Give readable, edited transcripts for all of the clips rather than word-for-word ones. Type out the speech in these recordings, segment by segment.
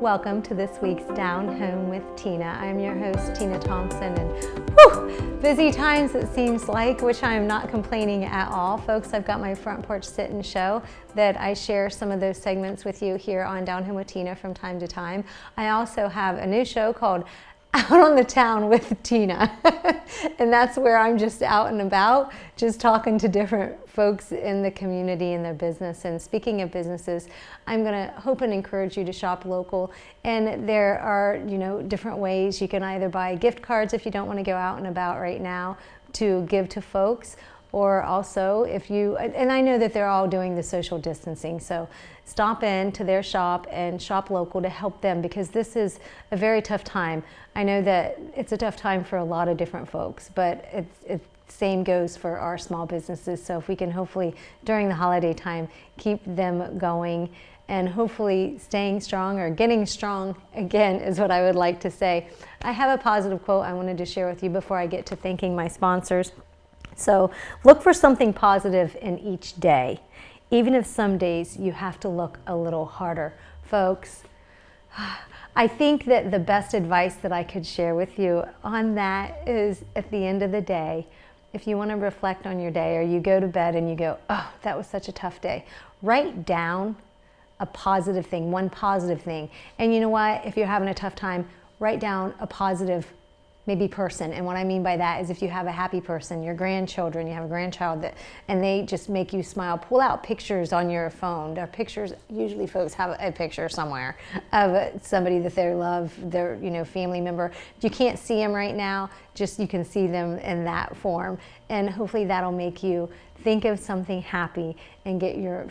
Welcome to this week's Down Home with Tina. I'm your host, Tina Thompson, and busy times it seems like, which I'm not complaining at all. Folks, I've got my Front Porch Sit and Show that I share some of those segments with you here on Down Home with Tina from time to time. I also have a new show called Out on the Town with Tina, and that's where I'm just out and about, just talking to different folks in the community and their business. And speaking of businesses, I'm going to hope and encourage you to shop local. And there are, different ways. You can either buy gift cards if you don't want to go out and about right now to give to folks, or also if you, and I know that they're all doing the social distancing, so stop in to their shop and shop local to help them, because this is a very tough time. I know that it's a tough time for a lot of different folks, but it's same goes for our small businesses. So if we can hopefully during the holiday time keep them going and hopefully staying strong or getting strong again is what I would like to say. I have a positive quote I wanted to share with you before I get to thanking my sponsors. So look for something positive in each day, even if some days you have to look a little harder. Folks, I think that the best advice that I could share with you on that is, at the end of the day, if you want to reflect on your day, or you go to bed and you go, oh, that was such a tough day, write down a positive thing, one positive thing. And you know what? If you're having a tough time, write down a positive maybe person. And what I mean by that is if you have a happy person, your grandchildren, you have a grandchild and they just make you smile, pull out pictures on your phone. There are pictures, usually folks have a picture somewhere of somebody that they love, their family member. If you can't see them right now, just you can see them in that form. And hopefully that'll make you think of something happy and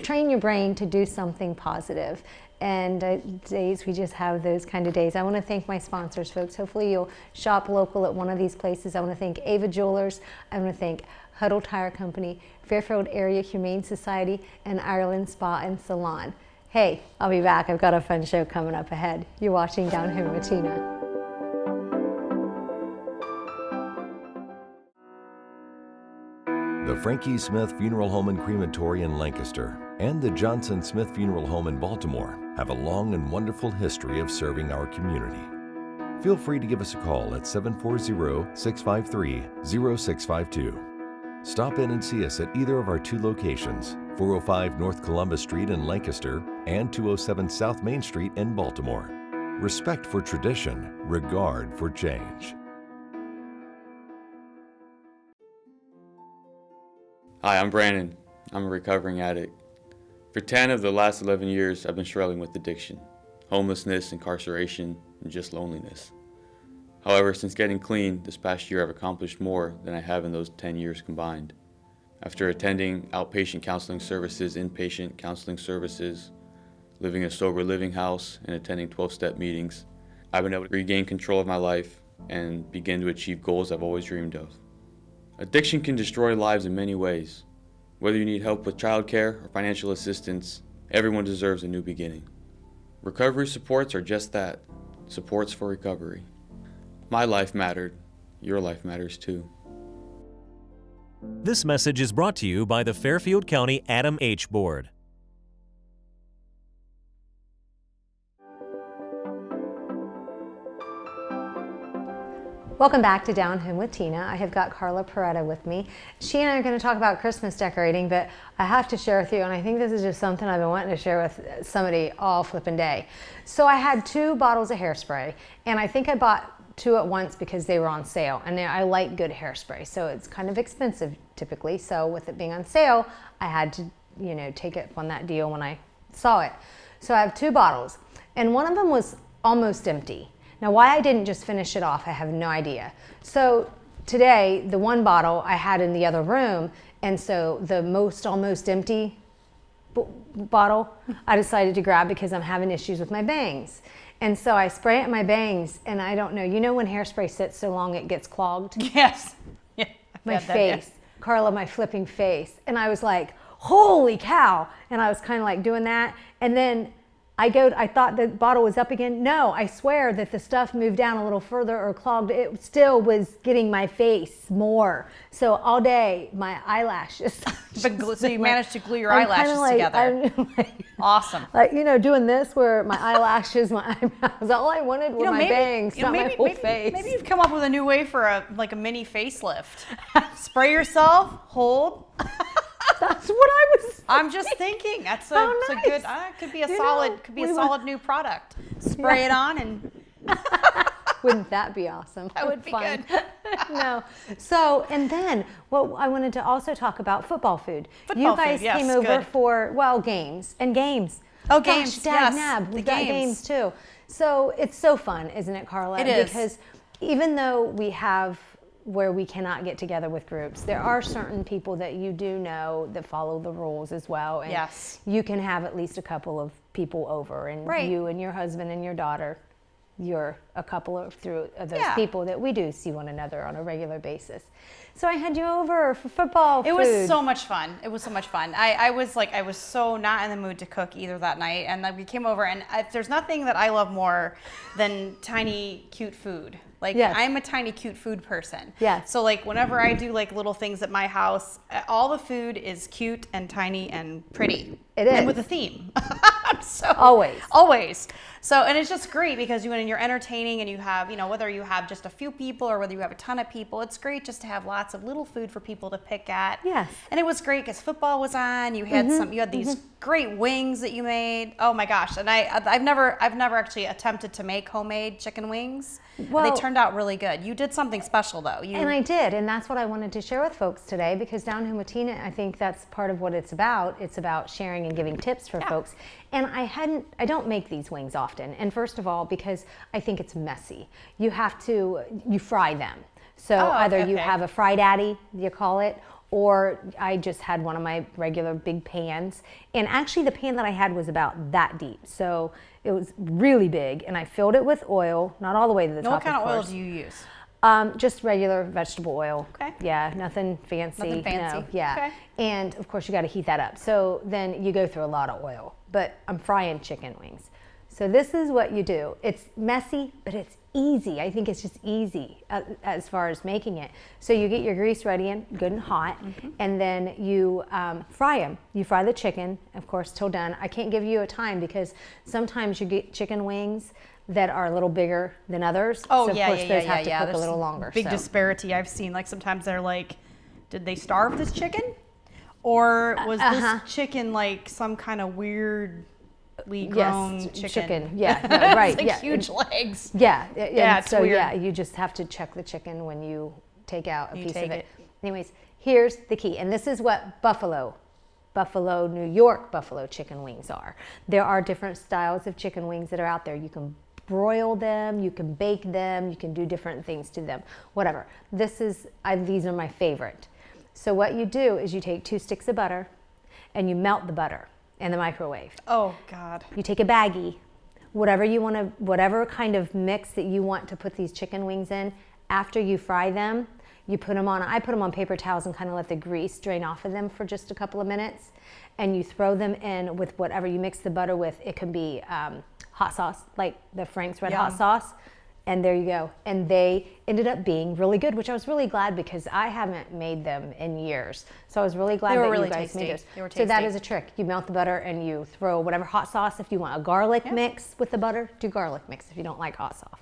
train your brain to do something positive. And days we just have those kind of days. I want to thank my sponsors, folks. Hopefully you'll shop local at one of these places. I want to thank Ava Jewelers. I want to thank Huddle Tire Company, Fairfield Area Humane Society, and Ireland Spa and Salon. Hey, I'll be back. I've got a fun show coming up ahead. You're watching Down Home with Tina. The Frankie Smith Funeral Home and Crematory in Lancaster and the Johnson Smith Funeral Home in Baltimore have a long and wonderful history of serving our community. Feel free to give us a call at 740-653-0652. Stop in and see us at either of our two locations, 405 North Columbus Street in Lancaster and 207 South Main Street in Baltimore. Respect for tradition, regard for change. Hi, I'm Brandon. I'm a recovering addict. For 10 of the last 11 years, I've been struggling with addiction, homelessness, incarceration, and just loneliness. However, since getting clean this past year, I've accomplished more than I have in those 10 years combined. After attending outpatient counseling services, inpatient counseling services, living in a sober living house, and attending 12-step meetings, I've been able to regain control of my life and begin to achieve goals I've always dreamed of. Addiction can destroy lives in many ways. Whether you need help with childcare or financial assistance, everyone deserves a new beginning. Recovery supports are just that, supports for recovery. My life mattered. Your life matters too. This message is brought to you by the Fairfield County Adam H. Board. Welcome back to Down Home with Tina. I have got Karla Perretta with me. She and I are going to talk about Christmas decorating, but I have to share with you, and I think this is just something I've been wanting to share with somebody all flipping day. So I had 2 bottles of hairspray, and I think I bought 2 at once because they were on sale, and I like good hairspray, so it's kind of expensive typically. So with it being on sale, I had to, take it on that deal when I saw it. So I have 2 bottles, and one of them was almost empty. Now, why I didn't just finish it off, I have no idea. So today, the 1 bottle I had in the other room, and so the almost empty bottle, I decided to grab because I'm having issues with my bangs. And so I spray it in my bangs, and I don't know, when hairspray sits so long it gets clogged? Yes. Yeah, my face. Karla, my flipping face. And I was like, holy cow. And I was kind of like doing that. And then I thought the bottle was up again. No, I swear that the stuff moved down a little further or clogged. It still was getting my face more. So all day, my eyelashes. So you managed to glue your eyelashes together. I'm Awesome. Like, doing this where my eyelashes, my eyebrows, all I wanted were my bangs, not my whole face. Maybe you've come up with a new way for a mini facelift. Spray yourself, hold. That's what I was. I'm just thinking. That's a good. Could be a solid new product. Spray it on and. Wouldn't that be awesome? That would be fun. good. No. So, and then what I wanted to also talk about football food. You guys came over for games. Oh, Gosh, games. dag Yes. nab. We've The got games. games too. So it's so fun, isn't it, Karla? It is. Because even though we have where we cannot get together with groups, there are certain people that you do know that follow the rules as well. And Yes. you can have at least a couple of people over, and you and your husband and your daughter, you're a couple of those people that we do see one another on a regular basis. So I had you over for football food. It was so much fun. I was so not in the mood to cook either that night, and then we came over, and there's nothing that I love more than tiny, cute food. I'm a tiny, cute food person. Yes. So whenever I do little things at my house, all the food is cute and tiny and pretty. It is. And with a theme. Always. So, and it's just great because when you're entertaining and you have, whether you have just a few people or whether you have a ton of people, it's great just to have lots of little food for people to pick at. Yes. And it was great because football was on. You had you had these great wings that you made. Oh my gosh. And I've never actually attempted to make homemade chicken wings. Well, they turned out really good. You did something special though. And I did, and that's what I wanted to share with folks today, because Down Home with Tina, I think that's part of what it's about. It's about sharing and giving tips for folks. And I don't make these wings often. And first of all, because I think it's messy. You fry them. So either you have a fry daddy, you call it, or I just had one of my regular big pans. And actually the pan that I had was about that deep. So it was really big, and I filled it with oil, not all the way to the top, What kind of oil course. do you use? Just regular vegetable oil. Okay. Yeah, nothing fancy. Nothing fancy. No, yeah. Okay. And of course you got to heat that up. So then you go through a lot of oil, but I'm frying chicken wings. So this is what you do. It's messy, but it's easy. I think it's just easy as far as making it. So you get your grease ready and good and hot, and then you fry them. You fry the chicken, of course, till done. I can't give you a time because sometimes you get chicken wings that are a little bigger than others. Oh, so yeah, of course those have to cook There's a little longer. Big disparity I've seen. Sometimes they're like, did they starve this chicken? Or was this chicken some kind of weirdly grown chicken? Yeah, no, right. It's huge legs. Yeah, it's so weird. yeah, you just have to check the chicken when you take out a piece of take it. it. Anyways, here's the key, and this is what Buffalo, New York buffalo chicken wings are. There are different styles of chicken wings that are out there. You can broil them, you can bake them, you can do different things to them, whatever. These are my favorite. So what you do is you take 2 sticks of butter and you melt the butter in the microwave. Oh God. You take a baggie, whatever kind of mix that you want to put these chicken wings in. After you fry them, you put them on, I put them on paper towels and kind of let the grease drain off of them for just a couple of minutes. And you throw them in with whatever you mix the butter with. It can be hot sauce, like the Frank's Red Hot Sauce. And there you go. And they ended up being really good, which I was really glad because I haven't made them in years. So I was really glad that you guys made those. They were tasty. So that is a trick. You melt the butter and you throw whatever hot sauce. If you want a garlic mix with the butter, do garlic mix if you don't like hot sauce.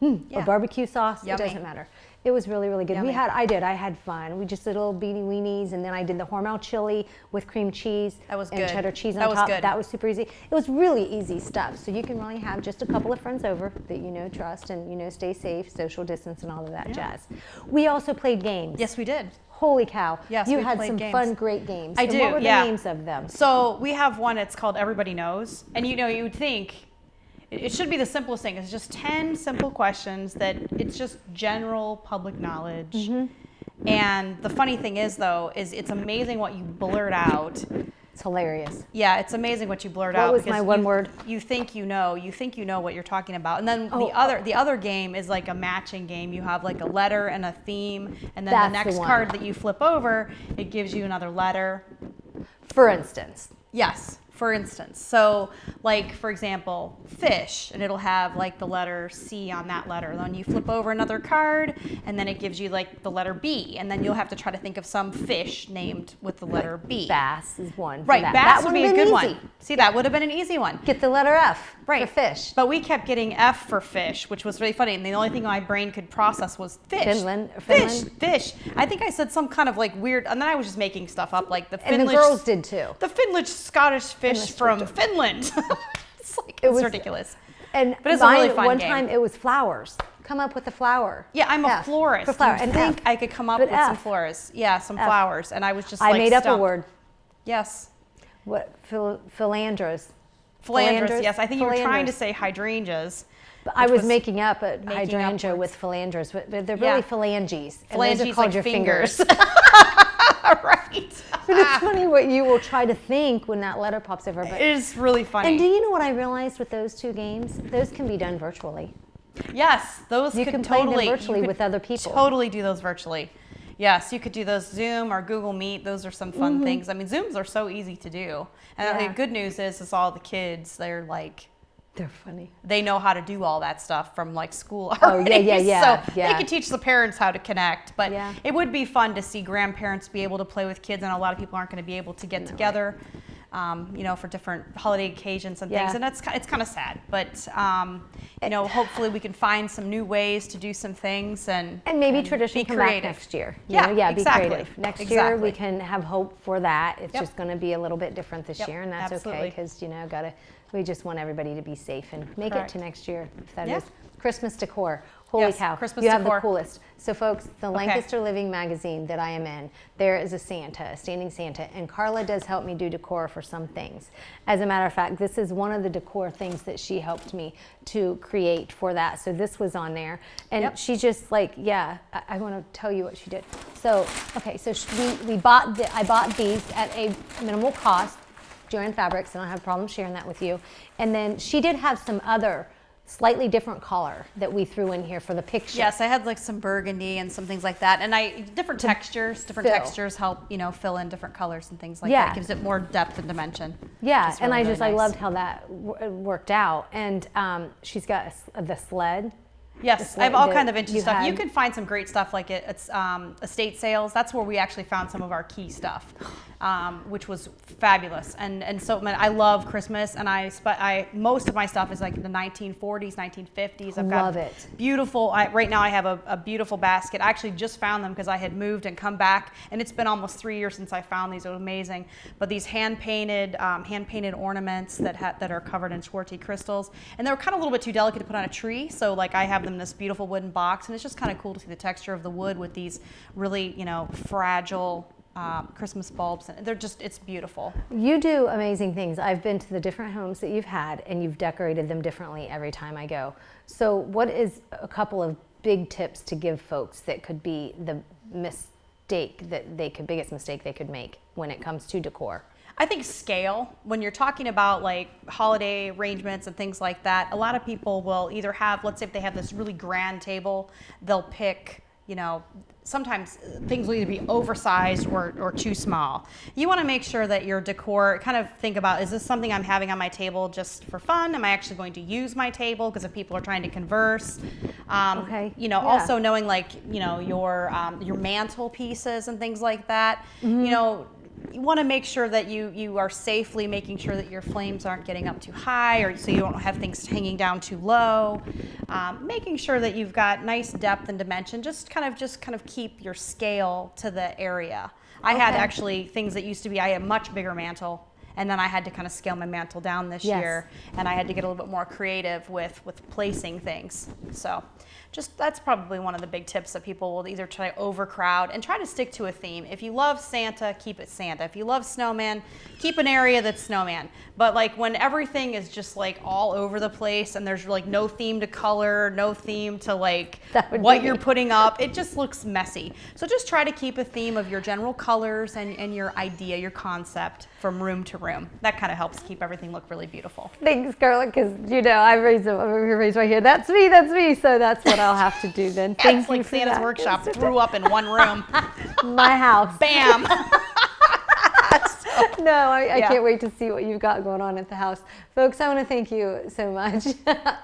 Or barbecue sauce, it doesn't matter. It was really, really good. Yummy. I had fun. We just did little beanie weenies, and then I did the Hormel chili with cream cheese and cheddar cheese on top. That was super easy. It was really easy stuff. So you can really have just a couple of friends over that you know, trust, and you know, stay safe, social distance, and all of that jazz. We also played games. Yes, we did. Holy cow. Yes, you we had played some games. fun, great games. I and do, what were the names of them? So we have one, it's called Everybody Knows. And you would think, it should be the simplest thing. It's just 10 simple questions that it's just general public knowledge. And the funny thing is, though, is it's amazing what you blurt out. It's hilarious. Yeah, it's amazing what you blurt out. What was my one word? You think you know what you're talking about. And then the other game is like a matching game. You have like a letter and a theme, and then the next card that you flip over, it gives you another letter. For instance. Yes. For instance, so like, for example, fish, and it'll have like the letter C on that letter. Then you flip over another card, and then it gives you like the letter B, and then you'll have to try to think of some fish named with the letter B. Bass is one. for Right, that. bass That would be a would've good been easy. one. See, that would have been an easy one. Get the letter F Right. for fish. But we kept getting F for fish, which was really funny. And the only thing my brain could process was fish. Finland. Fish. I think I said some kind of like weird, and then I was just making stuff up, like the And Finnish. the girls did too. The Finnish Scottish fish Finnish from too. Finland. It's like, It it's was- ridiculous. And But it's a really fun one game. time it was flowers. Come up with a flower. Yeah, I'm a F florist. For flower. You'd And think F. I could come up But with some F. flowers. Yeah, some F. flowers. And I was just I like made up a stumped. word. Yes. What? Philandras. Philandras. Yes, I think you were trying to Philandras. say hydrangeas. But I which was was making up a making up hydrangea words. with philandras, but they're Yeah. really phalanges. And those are Phalanges called like your fingers. fingers. Right. But it's funny what you will try to think when that letter pops over. But It is really funny. and do you know what I realized with those two games? Those can be done virtually. Yes, those You could can play them totally virtually you could with other people. Totally do those virtually. Yes, you could do those Zoom or Google Meet. Those are some fun things. I mean, Zooms are so easy to do. And Yeah. the good news is all the kids, they're like, They're funny. they know how to do all that stuff from like school Oh, already. yeah, So yeah. they could teach the parents how to connect. But Yeah. it would be fun to see grandparents be able to play with kids, and a lot of people aren't going to be able to get together, for different holiday occasions and things. Yeah. And it's kind of sad. But hopefully we can find some new ways to do some things and maybe and tradition be come creative. back next year. Yeah, Be exactly. creative. Next year Exactly. we can have hope for that. It's Yep. just going to be a little bit different this Yep, year, and that's absolutely. okay because we just want everybody to be safe and make Correct. it to next year. If that Yeah. is Christmas decor. Holy Yes, cow! Christmas you have decor. the coolest. So, folks, the Lancaster Living magazine that I am in, there is a Santa, a standing Santa, and Karla does help me do decor for some things. As a matter of fact, this is one of the decor things that she helped me to create for that. So this was on there, and Yep. she just I want to tell you what she did. So, okay, so I bought these at a minimal cost. Joanne Fabrics, and I don't have a problem sharing that with you. And then she did have some other slightly different color that we threw in here for the picture. Yes, I had like some burgundy and some things like that, and different textures help fill in different colors and things like Yeah. that. It gives it more depth and dimension. Yeah, It's and really, I really nice. loved how that worked out. And she's got the sled. Yes, The I have all sled kind of that vintage you stuff. You had. can find some great stuff like it's estate sales. That's where we actually found some of our key stuff, which was fabulous. And so I love Christmas, and most of my stuff is like the 1940s, 1950s. I've got Love it. beautiful. Right now I have a beautiful basket. I actually just found them because I had moved and come back, and it's been almost 3 years since I found these. It was amazing. But these hand painted ornaments that are covered in Schwartzy crystals, and they're kind of a little bit too delicate to put on a tree. So like I have them in this beautiful wooden box, and it's just kind of cool to see the texture of the wood with these really fragile Christmas bulbs, and it's beautiful. You do amazing things. I've been to the different homes that you've had, and you've decorated them differently every time I go. So what is a couple of big tips to give folks that could be the biggest mistake they could make when it comes to decor? I think scale, when you're talking about like holiday arrangements and things like that, a lot of people will either have, let's say if they have this really grand table, they'll pick, sometimes things will either be oversized or too small. You want to make sure that your decor, kind of think about, is this something I'm having on my table just for fun? Am I actually going to use my table? Because if people are trying to converse. Okay. Yeah. Also knowing your mantle pieces and things like that. You want to make sure that you are safely making sure that your flames aren't getting up too high, or so you don't have things hanging down too low. Making sure that you've got nice depth and dimension. Just kind of keep your scale to the area. I had actually things that used to be, I had a much bigger mantle, and then I had to kind of scale my mantle down this year, and I had to get a little bit more creative with placing things. So that's probably one of the big tips that people will either try to overcrowd and try to stick to a theme. If you love Santa, keep it Santa. If you love snowman, keep an area that's snowman. But like when everything is just like all over the place and there's like no theme to color, no theme to like what you're putting up, it just looks messy. So just try to keep a theme of your general colors and your idea, your concept from room to room. That kind of helps keep everything look really beautiful. Thanks, Karla, because I raised right here. That's me. So that's what I'll have to do then. Thank It's you like for Santa's that. workshop threw up in one room. My house. Bam. No, I Yeah. can't wait to see what you've got going on at the house. Folks, I want to thank you so much.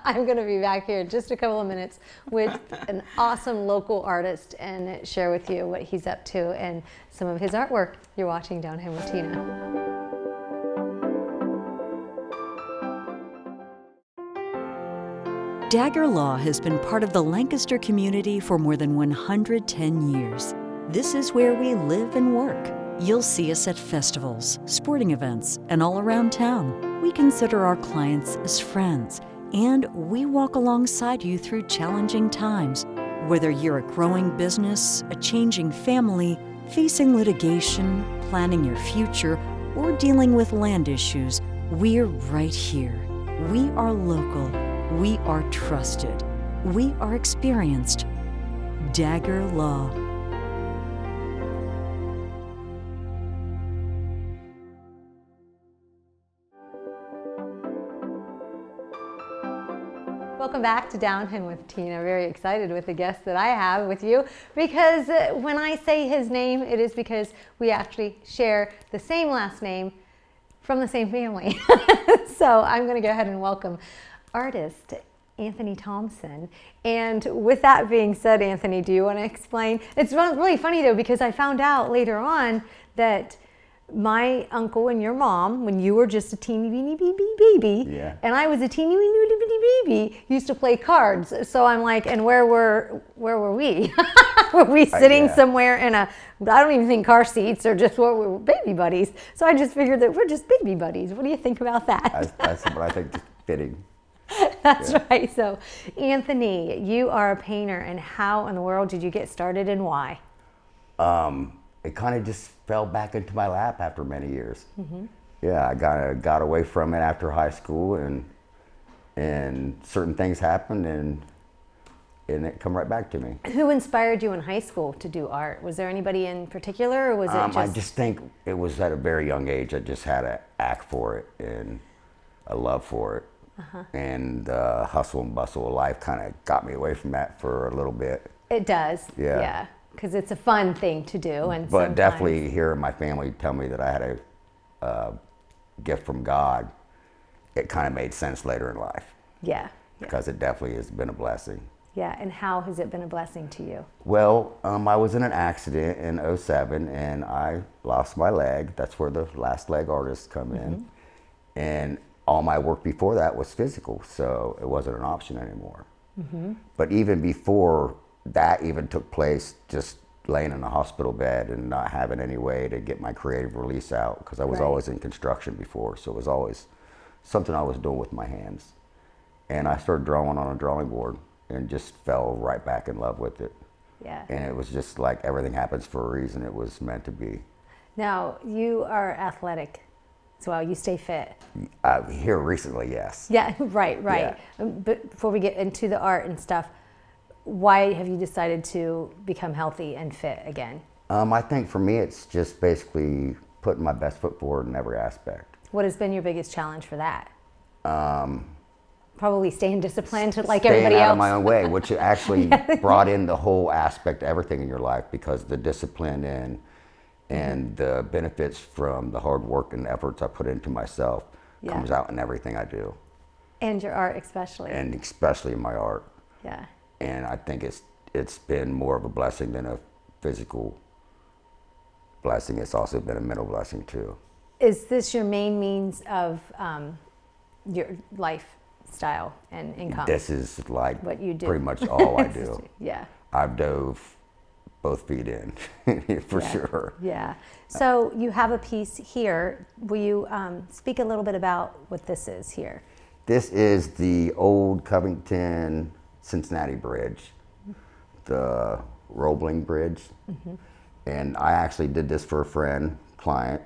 I'm going to be back here in just a couple of minutes with an awesome local artist and share with you what he's up to and some of his artwork. You're watching Down Home with Tina. Dagger Law has been part of the Lancaster community for more than 110 years. This is where we live and work. You'll see us at festivals, sporting events, and all around town. We consider our clients as friends, and we walk alongside you through challenging times. Whether you're a growing business, a changing family, facing litigation, planning your future, or dealing with land issues, we're right here. We are local. We are trusted. We are experienced. Dagger Law. Welcome back to Down Home with Tina. Very excited with the guest that I have with you because when I say his name, it is because we actually share the same last name from the same family. So I'm going to go ahead and welcome artist Anthony Thompson. And with that being said, Anthony, do you want to explain? It's really funny though, because I found out later on that my uncle and your mom, when you were just a teeny weeny baby, Yeah. and I was a teeny weeny baby, used to play cards. So I'm like, and where were we? Were we sitting yeah. somewhere in a, I don't even think car seats, or just what we were baby buddies. So I just figured that we're just baby buddies. What do you think about that? That's what I think is fitting. That's right. So Anthony, you are a painter, and how in the world did you get started and why? It kind of just fell back into my lap after many years. Mm-hmm. Yeah, I got away from it after high school, and certain things happened, and it come right back to me. Who inspired you in high school to do art? Was there anybody in particular, or was it just? I just think it was at a very young age. I just had an act for it and a love for it. Uh-huh. And hustle and bustle of life kind of got me away from that for a little bit. It does. Yeah. Yeah. Because it's a fun thing to do, and but definitely hearing my family tell me that I had a gift from God, it kind of made sense later in life. Yeah. Because it definitely has been a blessing. Yeah. And how has it been a blessing to you? Well, I was in an accident in '07 and I lost my leg. That's where the last leg artists come in. And all my work before that was physical, so it wasn't an option anymore. Mm-hmm. But even before that even took place, just laying in a hospital bed and not having any way to get my creative release out, because I was always in construction before, so it was always something I was doing with my hands. And I started drawing on a drawing board and just fell right back in love with it. Yeah. And it was just like everything happens for a reason. It was meant to be. Now, you are athletic as well. You stay fit. Here recently, yes. Yeah, right. Yeah. But before we get into the art and stuff, why have you decided to become healthy and fit again? I think for me, it's just basically putting my best foot forward in every aspect. What has been your biggest challenge for that? Probably staying disciplined like Staying everybody out else. of my own way, which actually brought in the whole aspect of everything in your life, because the discipline and the benefits from the hard work and efforts I put into myself comes out in everything I do. And your art especially. And especially in my art. Yeah. And I think it's been more of a blessing than a physical blessing. It's also been a mental blessing too. Is this your main means of your lifestyle and income? This is like what you do. Pretty much all I do. Yeah. I've dove both feet in for sure. Yeah. So you have a piece here. Will you speak a little bit about what this is here? This is the old Covington Cincinnati Bridge, the Roebling Bridge. Mm-hmm. And I actually did this for a friend, client.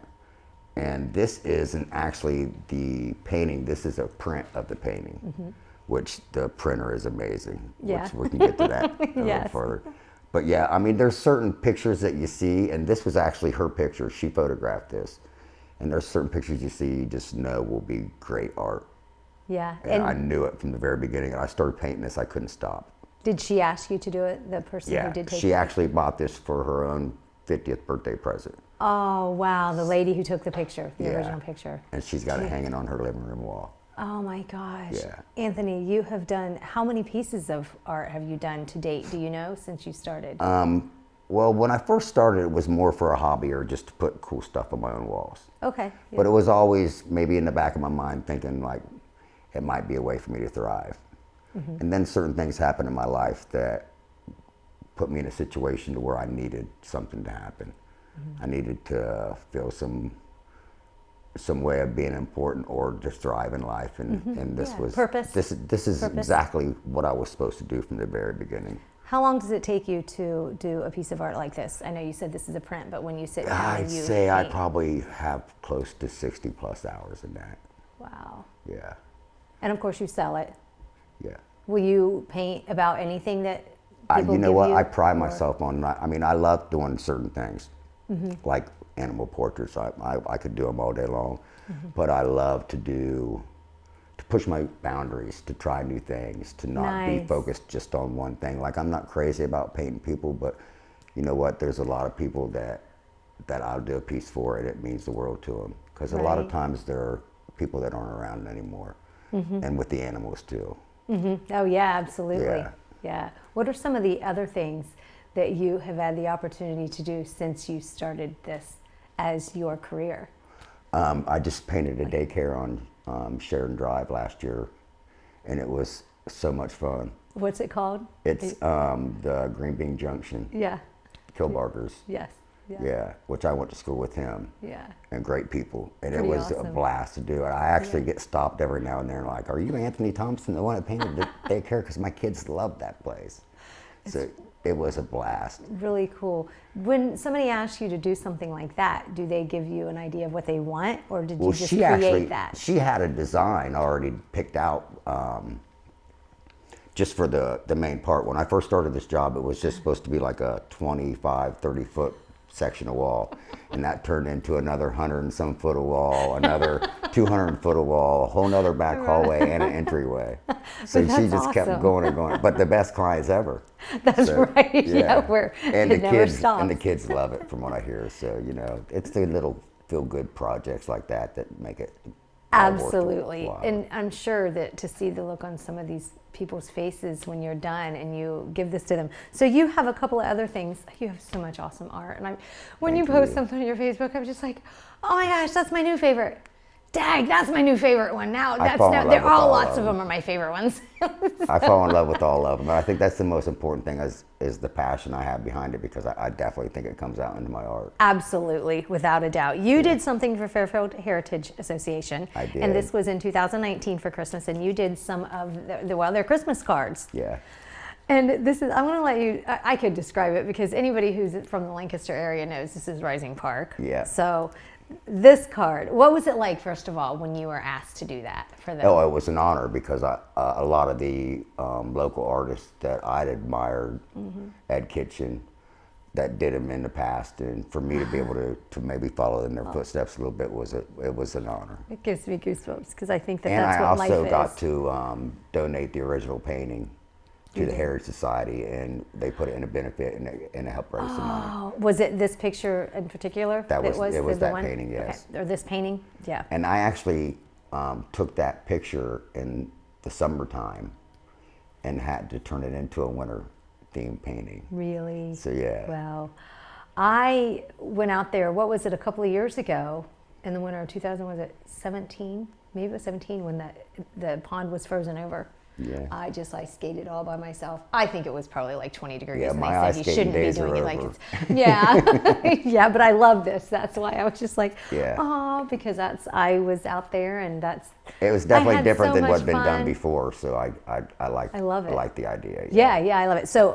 And this isn't actually the painting. This is a print of the painting, which the printer is amazing. Yeah. Which we can get to that a little further. But yeah, I mean, there's certain pictures that you see, and this was actually her picture. She photographed this. And there's certain pictures you see, you just know will be great art. Yeah. And I knew it from the very beginning. And I started painting this, I couldn't stop. Did she ask you to do it, the person who did take it? She actually bought this for her own 50th birthday present. Oh, wow. The lady who took the picture, the Yeah. original picture. And she's got it hanging on her living room wall. Oh my gosh. Yeah. Anthony, you have done, how many pieces of art have you done to date? Do you know, since you started? Well, when I first started, it was more for a hobby or just to put cool stuff on my own walls. Okay. Yeah. But it was always maybe in the back of my mind thinking like it might be a way for me to thrive. And then certain things happened in my life that put me in a situation to where I needed something to happen. I needed to feel some way of being important or just thrive in life, and this Yeah. was Purpose. This is Purpose. exactly what I was supposed to do from the very beginning. How long does it take you to do a piece of art like this? I know you said this is a print, but when you sit down I'd and you say I paint- probably have close to 60 plus hours in that. Wow. Yeah, And of course you sell it. yeah. Will you paint about anything that people You know give what? you? I pride Or- myself on not. I mean, I love doing certain things, Mm-hmm. like animal portraits. I could do them all day long, Mm-hmm. but I love to push my boundaries, to try new things, to not be Nice. focused just on one thing. Like I'm not crazy about painting people, but you know what? There's a lot of people that I'll do a piece for, and it means the world to them. Because a lot of Right. times there are people that aren't around anymore, Mm-hmm. and with the animals too. Oh yeah, absolutely. Yeah. Yeah. What are some of the other things that you have had the opportunity to do since you started this as your career? I just painted a daycare on Sheridan Drive last year, and it was so much fun. What's it called? It's the Green Bean Junction, Yeah. Kilbargers. Yes. Yeah. Yeah, which I went to school with him. Yeah. And great people, and Pretty it was a awesome. blast to do it. I actually get stopped every now and then, like, "Are you Anthony Thompson, the one that painted the daycare?" Because my kids love that place. So it was a blast. Really cool. When somebody asks you to do something like that, do they give you an idea of what they want, or did you Well, just she create actually that? she had a design already picked out just for the main part. When I first started this job, it was just supposed to be like a 25, 30 foot section of wall, and that turned into another 100 and some foot of wall, another 200 foot of wall, a whole nother back hallway and an entryway. So she that's just kept awesome. going and going. But the best clients ever. That's So, right. Yeah, where and it the never kids stops. and the kids love it from what I hear. So it's the little feel good projects like that make it all Absolutely. worthwhile. And I'm sure that to see the look on some of these people's faces when you're done and you give this to them. So you have a couple of other things. You have so much awesome art. And when you Thank post you. something on your Facebook, I'm just like, oh my gosh, that's my new favorite. Dag, that's my new favorite one. Now that's fall in now love they're with all all lots of of them. them are my favorite ones. I fall in love with all of them. And I think that's the most important thing is the passion I have behind it, because I definitely think it comes out into my art. Absolutely, without a doubt. You did something for Fairfield Heritage Association. I did. And this was in 2019 for Christmas, and you did some of their Christmas cards. Yeah. And this is, I want to let you, I could describe it because anybody who's from the Lancaster area knows this is Rising Park. Yeah. So this card, what was it like, first of all, when you were asked to do that for them? Oh, it was an honor, because a lot of the local artists that I'd admired, Ed Kitchen, that did them in the past, and for me to be able to maybe follow in their footsteps a little bit it was an honor. It gives me goosebumps because I think that And that's I what life also is. got to donate the original painting to the Heritage Society, and they put it in a benefit, and it helped raise some money. Oh, was it this picture in particular? It was the that one? painting, yes. Okay. Or this painting? Yeah. And I actually took that picture in the summertime and had to turn it into a winter themed painting. Really? So yeah. Well, I went out there, what was it, a couple of years ago in the winter of 2000, was it 17? Maybe it was 17 when the pond was frozen over. Yeah. I skated all by myself. I think it was probably like 20 degrees. Yeah, and my they ice said you skating shouldn't be days are doing it like over. it's, yeah. Yeah, but I love this. That's why I was just like, Yeah. oh, because I was out there and It was I definitely had different so than much what'd been done fun. before, so I like I love it. I like the idea. Yeah, I love it. So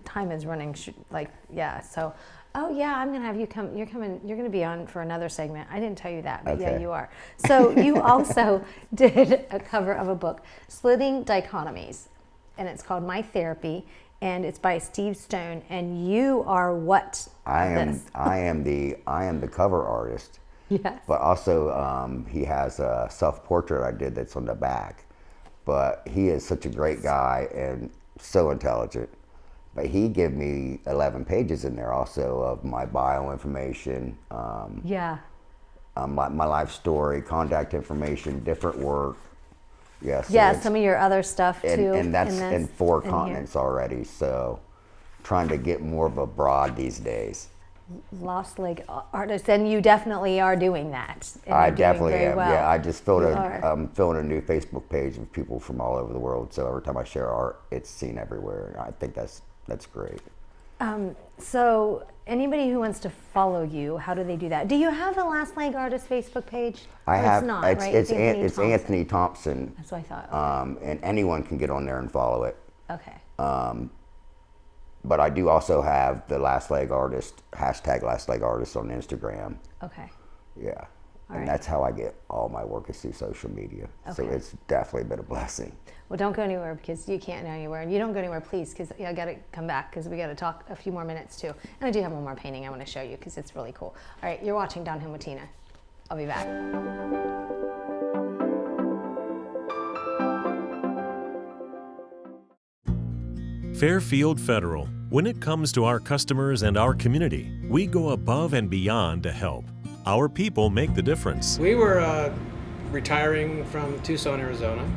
time is running, so, oh yeah, I'm gonna have you come, you're gonna be on for another segment. I didn't tell you that, but yeah, Okay. you are. So you also did a cover of a book, Splitting Dichotomies, and it's called My Therapy, and it's by Steve Stone, and you are what? I am This. I am the cover artist. Yes. But also he has a self-portrait I did that's on the back. But he is such a great guy and so intelligent But he gave me 11 pages in there also of my bio information, Yeah. my life story, contact information, different work. Yes. Yeah, some of your other stuff too. And that's in 4 in continents already. So trying to get more of a broad these days. Lost leg artist, and you definitely are doing that. And I you're doing definitely very am. well. Yeah, I just filled You a are. filling a new Facebook page with people from all over the world. So every time I share art, it's seen everywhere. I think that's great. So anybody who wants to follow you, how do they do that? Do you have a Last Leg Artist Facebook page? I Or have. It's not, It's right? it's Thompson. Anthony Thompson. That's what I thought. And anyone can get on there and follow it. Okay. But I do also have the Last Leg Artist, hashtag Last Leg Artist on Instagram. Okay. Yeah. All And right. that's how I get all my work is through social media. So Okay. it's definitely been a blessing. Well, don't go anywhere because you can't go anywhere. And you don't go anywhere, please, because I got to come back because we got to talk a few more minutes too. And I do have one more painting I want to show you because it's really cool. All right, you're watching Down Home with Tina. I'll be back. Fairfield Federal. When it comes to our customers and our community, we go above and beyond to help. Our people make the difference. We were retiring from Tucson, Arizona,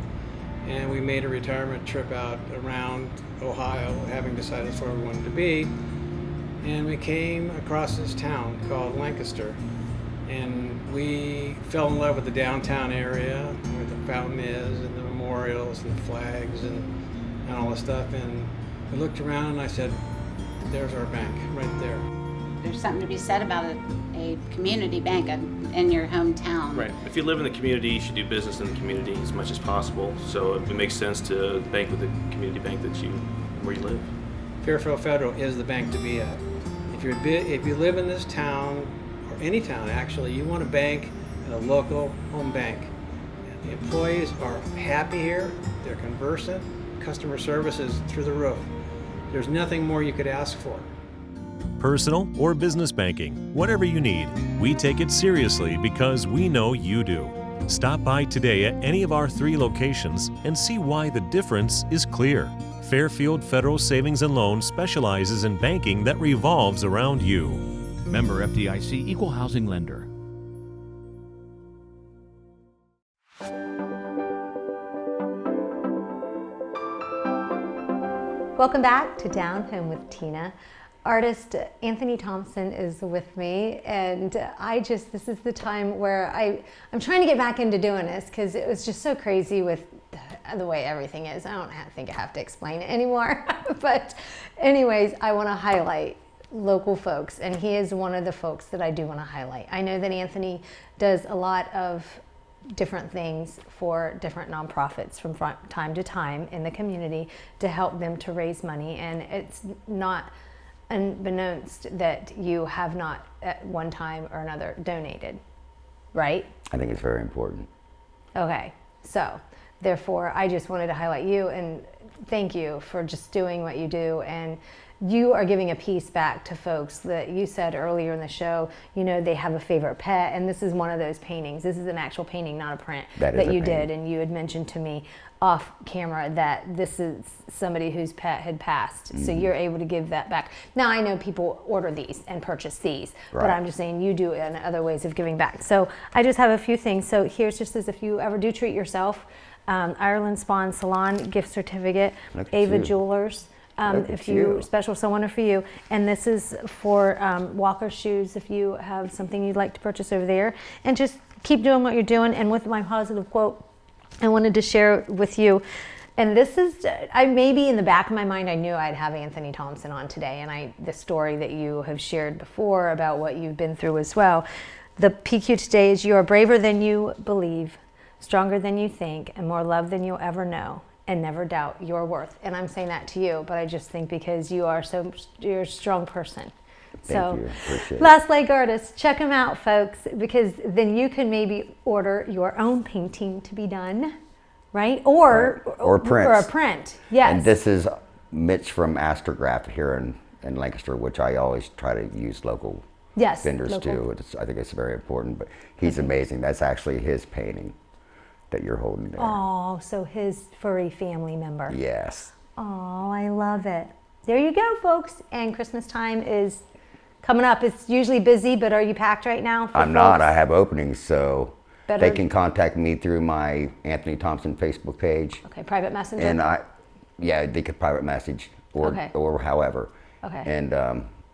and we made a retirement trip out around Ohio, having decided that's where we wanted to be. And we came across this town called Lancaster, and we fell in love with the downtown area where the fountain is and the memorials and the flags and all this stuff. And we looked around and I said, there's our bank right there. There's something to be said about a community bank in your hometown. Right. If you live in the community, you should do business in the community as much as possible. So it makes sense to bank with the community bank where you live. Fairfield Federal is the bank to be at. If you live in this town, or any town actually, you want to bank at a local home bank. The employees are happy here, they're conversant, customer service is through the roof. There's nothing more you could ask for. Personal or business banking, whatever you need, we take it seriously because we know you do. Stop by today at any of our 3 locations and see why the difference is clear. Fairfield Federal Savings and Loan specializes in banking that revolves around you. Member FDIC Equal Housing Lender. Welcome back to Down Home with Tina. Artist Anthony Thompson is with me, and this is the time where I'm trying to get back into doing this because it was just so crazy with the way everything is. I don't think I have to explain it anymore. But anyways, I want to highlight local folks, and he is one of the folks that I do want to highlight. I know that Anthony does a lot of different things for different nonprofits from time to time in the community to help them to raise money, and it's not unbeknownst that you have not at one time or another donated, right? I think it's very important. Okay, so therefore I just wanted to highlight you and thank you for just doing what you do, and you are giving a piece back to folks that you said earlier in the show, they have a favorite pet, and this is one of those paintings. This is an actual painting, not a print, that you did, and you had mentioned to me off camera that this is somebody whose pet had passed. So you're able to give that back. Now I know people order these and purchase these, but I'm just saying you do it in other ways of giving back. So I just have a few things. So here's just as if you ever do treat yourself, Ireland Spawn Salon gift certificate, Ava Jewelers, if you special someone for you, and this is for Walker shoes if you have something you'd like to purchase over there, and just keep doing what you're doing. And with my positive quote, I wanted to share with you, and this is, maybe in the back of my mind I knew I'd have Anthony Thompson on today, and the story that you have shared before about what you've been through as well. The PQ today is: you are braver than you believe, stronger than you think, and more loved than you'll ever know, and never doubt your worth. And I'm saying that to you, but I just think because you're a strong person. Thank you. Appreciate it. Last Leg Artists, check them out, folks, because then you can maybe order your own painting to be done, right? Or prints. Or a print, yes. And this is Mitch from Astrograph here in Lancaster, which I always try to use local vendors too. I think it's very important, but he's amazing. That's actually his painting that you're holding there. Oh, so his furry family member. Yes. Oh, I love it. there you go, folks. And Christmas time is coming up. It's usually busy, but are you packed right now? I'm not. I have openings, so Better. they can contact me through my Anthony Thompson Facebook page. Okay, private messenger. And they could private message or however. Okay. And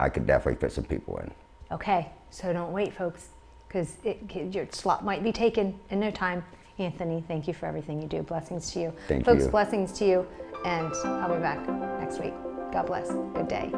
I could definitely fit some people in. Okay, so don't wait, folks, because your slot might be taken in no time. Anthony, thank you for everything you do. Blessings to you. Thank folks, you. Blessings to you, and I'll be back next week. God bless. Good day.